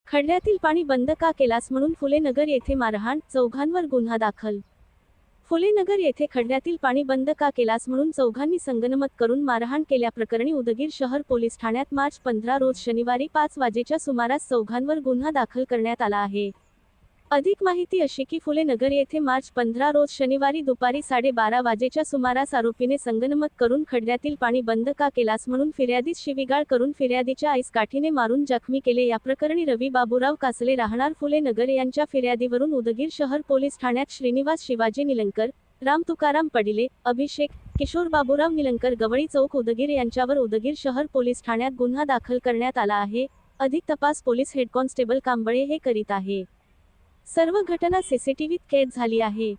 खड्ड्यातील पाणी बंद का केलास म्हणून फुलेनगर येथे मारहाण, चौघांवर गुन्हा दाखल. फुलेनगर येथे खड्ड्यातील पाणी बंद का केलास म्हणून चौघांनी संगनमत करून मारहाण केल्याप्रकरणी उदगीर शहर पोलीस ठाण्यात मार्च 15 रोज शनिवारी 5 वाजेच्या सुमारास चौघांवर गुन्हा दाखल करण्यात आला आहे. अधिक माहिती अशी की फुलेनगर येथे मार्च 15 रोज शनिवारी दुपारी 12:30 वाजेच्या सुमारास आरोपीने संगनमत करून खड्ड्यातील पाणी बंद का केलास म्हणून फिर्यादीस शिवीगाळ करून फिर्यादीच्या आईस काठीने मारून जखमी केले. या प्रकरणी रवी बाबूराव कासले राहणार फुलेनगर यांच्या फिर्यादीवरून उदगीर शहर पोलीस ठाण्यात श्रीनिवास शिवाजी निलंकर, राम तुकाराम पडिले, अभिषेक किशोर बाबूराव निलंकर गवळी चौक उदगीर यांच्यावर उदगीर शहर पोलीस ठाण्यात गुन्हा दाखल करण्यात आला आहे. अधिक तपास पोलीस हेड कॉन्स्टेबल कांबळे हे करीत आहे. सर्व घटना सीसीटीव्हीत कैद झाली आहे.